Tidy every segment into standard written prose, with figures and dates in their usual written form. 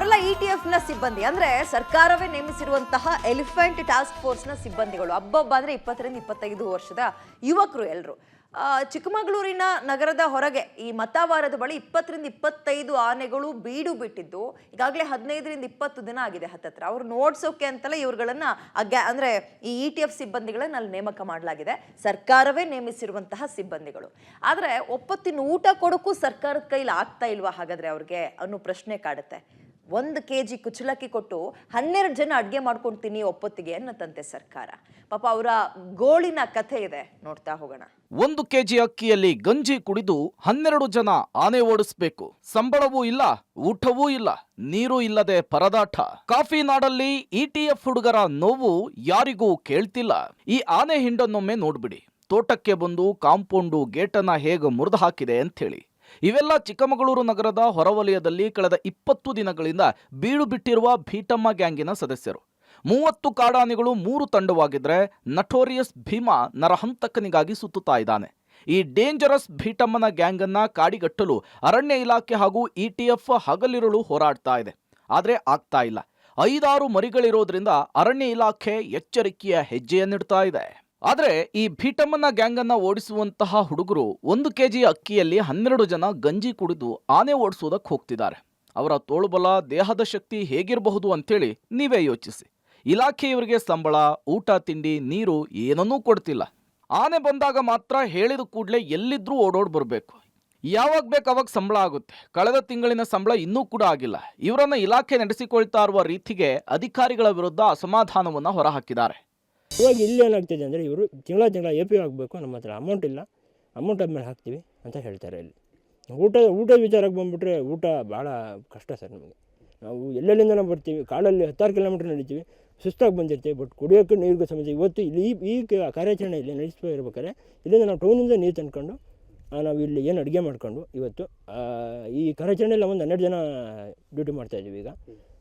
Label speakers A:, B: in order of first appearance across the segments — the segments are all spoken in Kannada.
A: ಇವರೆಲ್ಲ ETF ನ ಸಿಬ್ಬಂದಿ ಅಂದ್ರೆ ಸರ್ಕಾರವೇ ನೇಮಿಸಿರುವಂತಹ ಎಲಿಫೆಂಟ್ ಟಾಸ್ಕ್ ಫೋರ್ಸ್ ನ ಸಿಬ್ಬಂದಿಗಳು. ಹಬ್ಬ ಅಂದ್ರೆ 20ರಿಂದ 25 ವರ್ಷದ ಯುವಕರು ಎಲ್ಲರೂ. ಚಿಕ್ಕಮಗಳೂರಿನ ನಗರದ ಹೊರಗೆ ಈ ಮತವಾರದ ಬಳಿ 20ರಿಂದ 25 ಆನೆಗಳು ಬೀಡು ಬಿಟ್ಟಿದ್ದು ಈಗಾಗಲೇ 15ರಿಂದ 20 ದಿನ ಆಗಿದೆ. ಹತ್ತತ್ರ ಅವ್ರು ನೋಡ್ಸೋಕೆ ಅಂತಲೇ ಇವ್ರುಗಳನ್ನ ಅಂದ್ರೆ ಈ ETF ಸಿಬ್ಬಂದಿಗಳನ್ನ ಅಲ್ಲಿ ನೇಮಕ ಮಾಡಲಾಗಿದೆ. ಸರ್ಕಾರವೇ ನೇಮಿಸಿರುವಂತಹ ಸಿಬ್ಬಂದಿಗಳು. ಆದ್ರೆ ಒಪ್ಪತ್ತಿನ ಊಟ ಕೊಡೋಕ್ಕೂ ಸರ್ಕಾರದ ಕೈಲಿ ಆಗ್ತಾ ಇಲ್ವಾ ಹಾಗಾದ್ರೆ ಅವ್ರಿಗೆ ಅನ್ನೋ ಪ್ರಶ್ನೆ ಕಾಡುತ್ತೆ. 1 kg ಕುಚ್ಚಲಕ್ಕಿ ಕೊಟ್ಟು 12 ಜನ ಅಡ್ಗೆ ಮಾಡ್ಕೊಳ್ತೀನಿ ಒಪ್ಪತ್ತಿಗೆ ಅನ್ನತ್ತಂತೆ ಸರ್ಕಾರ. ಪಾಪ ಅವರ ಗೋಳಿನ ಕಥೆ ಇದೆ, ನೋಡ್ತಾ ಹೋಗೋಣ.
B: 1 kg ಅಕ್ಕಿಯಲ್ಲಿ ಗಂಜಿ ಕುಡಿದು 12 ಜನ ಆನೆ ಓಡಿಸ್ಬೇಕು. ಸಂಬಳವೂ ಇಲ್ಲ, ಊಟವೂ ಇಲ್ಲ, ನೀರು ಇಲ್ಲದೆ ಪರದಾಟ. ಕಾಫಿ ನಾಡಲ್ಲಿ ETF ಹುಡುಗರ ನೋವು ಯಾರಿಗೂ ಕೇಳ್ತಿಲ್ಲ. ಈ ಆನೆ ಹಿಂಡನ್ನೊಮ್ಮೆ ನೋಡ್ಬಿಡಿ. ತೋಟಕ್ಕೆ ಬಂದು ಕಾಂಪೌಂಡು ಗೇಟನ್ನ ಹೇಗೆ ಮುರಿದು ಹಾಕಿದೆ ಅಂಥೇಳಿ. ಇವೆಲ್ಲ ಚಿಕ್ಕಮಗಳೂರು ನಗರದ ಹೊರವಲಯದಲ್ಲಿ ಕಳೆದ 20 ದಿನಗಳಿಂದ ಬೀಡು ಬಿಟ್ಟಿರುವ ಭೀಟಮ್ಮ ಗ್ಯಾಂಗಿನ ಸದಸ್ಯರು. 30 ಕಾಡಾನೆಗಳು 3 ತಂಡವಾಗಿದ್ರೆ ನಟೋರಿಯಸ್ ಭೀಮಾ ನರಹಂತಕನಿಗಾಗಿ ಸುತ್ತುತ್ತಾ ಇದ್ದಾನೆ. ಈ ಡೇಂಜರಸ್ ಭೀಟಮ್ಮನ ಗ್ಯಾಂಗ್ ಅನ್ನ ಕಾಡಿಗಟ್ಟಲು ಅರಣ್ಯ ಇಲಾಖೆ ಹಾಗೂ ETF ಹಗಲಿರುಳು ಹೋರಾಡ್ತಾ ಇದೆ. ಆದ್ರೆ ಆಗ್ತಾ ಇಲ್ಲ. 5-6 ಮರಿಗಳಿರೋದ್ರಿಂದ ಅರಣ್ಯ ಇಲಾಖೆ ಎಚ್ಚರಿಕೆಯ ಹೆಜ್ಜೆಯನ್ನಿಡ್ತಾ ಇದೆ. ಆದ್ರೆ ಈ ಭೀಟಮ್ಮನ ಗ್ಯಾಂಗ್ ಅನ್ನ ಓಡಿಸುವಂತಹ ಹುಡುಗರು 1 kg ಅಕ್ಕಿಯಲ್ಲಿ 12 ಜನ ಗಂಜಿ ಕುಡಿದು ಆನೆ ಓಡಿಸೋದಕ್ಕೆ ಹೋಗ್ತಿದ್ದಾರೆ. ಅವರ ತೋಳುಬಲ, ದೇಹದ ಶಕ್ತಿ ಹೇಗಿರಬಹುದು ಅಂತೇಳಿ ನೀವೇ ಯೋಚಿಸಿ. ಇಲಾಖೆ ಇವರಿಗೆ ಸಂಬಳ, ಊಟ, ತಿಂಡಿ, ನೀರು ಏನನ್ನೂ ಕೊಡ್ತಿಲ್ಲ. ಆನೆ ಬಂದಾಗ ಮಾತ್ರ ಹೇಳಿದ ಕೂಡಲೇ ಎಲ್ಲಿದ್ರೂ ಓಡೋಡ್ ಬರಬೇಕು. ಯಾವಾಗ ಬೇಕು ಅವಾಗ ಸಂಬಳ ಆಗುತ್ತೆ. ಕಳೆದ ತಿಂಗಳಿನ ಸಂಬಳ ಇನ್ನೂ ಕೂಡ ಆಗಿಲ್ಲ. ಇವರನ್ನ ಇಲಾಖೆ ನಡೆಸಿಕೊಳ್ತಾ ಇರುವ ರೀತಿಗೆ ಅಧಿಕಾರಿಗಳ ವಿರುದ್ಧ ಅಸಮಾಧಾನವನ್ನ ಹೊರಹಾಕಿದ್ದಾರೆ.
C: ಇವಾಗ ಇಲ್ಲಿ ಏನಾಗ್ತಿದೆ ಅಂದರೆ ಇವರು ತಿಂಗಳ AP ಆಗಬೇಕು, ನಮ್ಮ ಹತ್ರ ಅಮೌಂಟ್ ಇಲ್ಲ, ಅಮೌಂಟ್ ಆದಮೇಲೆ ಹಾಕ್ತೀವಿ ಅಂತ ಹೇಳ್ತಾರೆ. ಇಲ್ಲಿ ಊಟದ ವಿಚಾರಕ್ಕೆ ಬಂದುಬಿಟ್ರೆ ಊಟ ಭಾಳ ಕಷ್ಟ ಸರ್ ನಮಗೆ. ನಾವು ಎಲ್ಲೆಲ್ಲಿಂದ ನಾವು ಬರ್ತೀವಿ, ಕಾಡಲ್ಲಿ 16 ಕಿಲೋಮೀಟ್ರ್ ನಡೀತೀವಿ, ಸುಸ್ತಾಗಿ ಬಂದಿರ್ತೀವಿ. ಬಟ್ ಕುಡಿಯೋಕ್ಕೆ ನೀರಿಗೂ ಸಮಸ್ಯೆ. ಇವತ್ತು ಇಲ್ಲಿ ಈ ಕಾರ್ಯಾಚರಣೆಯಲ್ಲಿ ನಡೆಸ್ತಾ ಇರ್ಬೇಕಾದ್ರೆ ಇಲ್ಲಿಂದ ನಾವು ಟೌನಿಂದ ನೀರು ತಂದ್ಕೊಂಡು ನಾವು ಇಲ್ಲಿ ಏನು ಅಡುಗೆ ಮಾಡ್ಕೊಂಡು ಇವತ್ತು ಈ ಕಾರ್ಯಾಚರಣೆಯಲ್ಲಿ ಒಂದು 12 ಜನ ಡ್ಯೂಟಿ ಮಾಡ್ತಾಯಿದ್ದೀವಿ ಈಗ.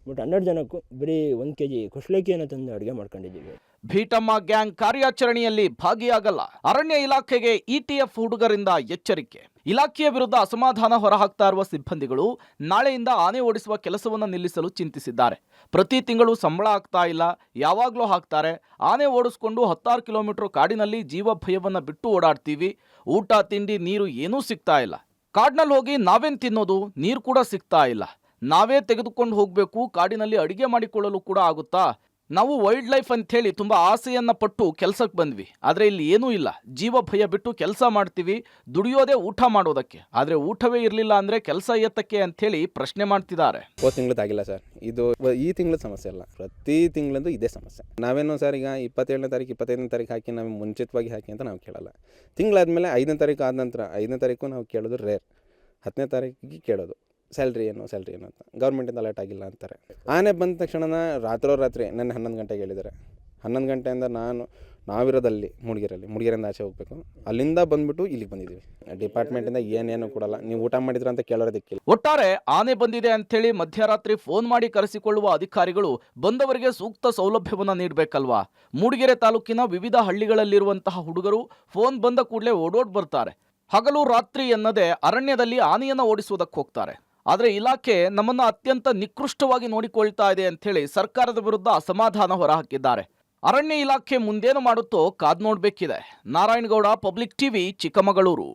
C: ಬಟ್ 12 ಜನಕ್ಕೂ ಬರೀ 1 kg ಕುಚ್ಚಲಕ್ಕಿಯನ್ನು ತಂದು ಅಡುಗೆ ಮಾಡ್ಕೊಂಡಿದ್ದೀವಿ.
B: ಭೀಟಮ್ಮ ಗ್ಯಾಂಗ್ ಕಾರ್ಯಾಚರಣೆಯಲ್ಲಿ ಭಾಗಿಯಾಗಲ್ಲ. ಅರಣ್ಯ ಇಲಾಖೆಗೆ ETF ಹುಡುಗರಿಂದ ಎಚ್ಚರಿಕೆ. ಇಲಾಖೆಯ ವಿರುದ್ಧ ಅಸಮಾಧಾನ ಹೊರಹಾಕ್ತಾ ಇರುವ ಸಿಬ್ಬಂದಿಗಳು ನಾಳೆಯಿಂದ ಆನೆ ಓಡಿಸುವ ಕೆಲಸವನ್ನು ನಿಲ್ಲಿಸಲು ಚಿಂತಿಸಿದ್ದಾರೆ. ಪ್ರತಿ ತಿಂಗಳು ಸಂಬಳ ಆಗ್ತಾ ಇಲ್ಲ, ಯಾವಾಗಲೂ ಹಾಕ್ತಾರೆ. ಆನೆ ಓಡಿಸ್ಕೊಂಡು 16 ಕಿಲೋಮೀಟರ್ ಕಾಡಿನಲ್ಲಿ ಜೀವ ಭಯವನ್ನು ಬಿಟ್ಟು ಓಡಾಡ್ತೀವಿ. ಊಟ, ತಿಂಡಿ, ನೀರು ಏನೂ ಸಿಗ್ತಾ ಇಲ್ಲ. ಕಾಡಿನಲ್ಲಿ ಹೋಗಿ ನಾವೇನು ತಿನ್ನೋದು? ನೀರು ಕೂಡ ಸಿಗ್ತಾ ಇಲ್ಲ. ನಾವೇ ತೆಗೆದುಕೊಂಡು ಹೋಗಬೇಕು. ಕಾಡಿನಲ್ಲಿ ಅಡಿಗೆ ಮಾಡಿಕೊಳ್ಳಲು ಕೂಡ ಆಗುತ್ತಾ? ನಾವು ವೈಲ್ಡ್ ಲೈಫ್ ಅಂತ ಹೇಳಿ ತುಂಬ ಆಸೆಯನ್ನ ಪಟ್ಟು ಕೆಲಸಕ್ಕೆ ಬಂದ್ವಿ. ಆದರೆ ಇಲ್ಲಿ ಏನೂ ಇಲ್ಲ. ಜೀವ ಭಯ ಬಿಟ್ಟು ಕೆಲಸ ಮಾಡ್ತೀವಿ, ದುಡಿಯೋದೇ ಊಟ ಮಾಡೋದಕ್ಕೆ. ಆದರೆ ಊಟವೇ ಇರಲಿಲ್ಲ ಅಂದರೆ ಕೆಲಸ ಎತ್ತಕ್ಕೆ ಅಂಥೇಳಿ ಪ್ರಶ್ನೆ ಮಾಡ್ತಿದ್ದಾರೆ.
D: ತಿಂಗಳದ್ದಾಗಿಲ್ಲ ಸರ್, ಇದು ಈ ತಿಂಗಳ ಸಮಸ್ಯೆ ಅಲ್ಲ, ಪ್ರತಿ ತಿಂಗಳಂದು ಇದೇ ಸಮಸ್ಯೆ. ನಾವೇನು ಸರ್ ಈಗ 27ನೇ ತಾರೀಕು 25ನೇ ತಾರೀಕು ಹಾಕಿ ನಾವು ಮುಂಚಿತವಾಗಿ ಹಾಕಿ ಅಂತ ನಾವು ಕೇಳಲ್ಲ. ತಿಂಗಳಾದಮೇಲೆ 5ನೇ ತಾರೀಕು ಆದ ನಂತರ 5ನೇ ತಾರೀಕು ನಾವು ಕೇಳೋದು ರೇರ್. 10ನೇ ತಾರೀಕಿಗೆ ಕೇಳೋದು ಸ್ಯಾಲ್ರಿ ಏನು ಅಂತ. ಗೌರ್ಮೆಂಟಿಂದ ಅಲರ್ಟ್ ಆಗಿಲ್ಲ ಅಂತಾರೆ. ಆನೆ ಬಂದ ತಕ್ಷಣ ರಾತ್ರಿ ನನ್ನ 11 ಗಂಟೆಗೆ ಹೇಳಿದ್ದಾರೆ. 11 ಗಂಟೆಯಿಂದ ನಾವಿರೋದಲ್ಲಿ ಮೂಡಿಗೆರೆಯಿಂದ ಆಚೆ ಹೋಗಬೇಕು. ಅಲ್ಲಿಂದ ಬಂದ್ಬಿಟ್ಟು ಇಲ್ಲಿಗೆ ಬಂದಿದ್ದೀವಿ. ಡಿಪಾರ್ಟ್ಮೆಂಟಿಂದ ಏನೇನು ಕೊಡಲ್ಲ. ನೀವು ಊಟ ಮಾಡಿದ್ರ ಅಂತ ಕೇಳೋದಕ್ಕಿಲ್ಲ.
B: ಒಟ್ಟಾರೆ ಆನೆ ಬಂದಿದೆ ಅಂಥೇಳಿ ಮಧ್ಯರಾತ್ರಿ ಫೋನ್ ಮಾಡಿ ಕರೆಸಿಕೊಳ್ಳುವ ಅಧಿಕಾರಿಗಳು ಬಂದವರಿಗೆ ಸೂಕ್ತ ಸೌಲಭ್ಯವನ್ನು ನೀಡಬೇಕಲ್ವಾ? ಮೂಡಿಗೆರೆ ತಾಲೂಕಿನ ವಿವಿಧ ಹಳ್ಳಿಗಳಲ್ಲಿರುವಂತಹ ಹುಡುಗರು ಫೋನ್ ಬಂದ ಕೂಡಲೇ ಓಡೋಡ್ ಬರ್ತಾರೆ. ಹಗಲು ರಾತ್ರಿ ಎನ್ನದೆ ಅರಣ್ಯದಲ್ಲಿ ಆನೆಯನ್ನು ಓಡಿಸುವುದಕ್ಕೆ ಹೋಗ್ತಾರೆ. ಆದರೆ ಇಲಾಖೆ ನಮ್ಮನ್ನು ಅತ್ಯಂತ ನಿಕೃಷ್ಟವಾಗಿ ನೋಡಿಕೊಳ್ತಾ ಇದೆ ಅಂಥೇಳಿ ಸರ್ಕಾರದ ವಿರುದ್ಧ ಅಸಮಾಧಾನ ಹೊರಹಾಕಿದ್ದಾರೆ. ಅರಣ್ಯ ಇಲಾಖೆ ಮುಂದೇನು ಮಾಡುತ್ತೋ ಕಾದ್ ನೋಡ್ಬೇಕಿದೆ. Narayanagowda, public TV, Chikkamagaluru.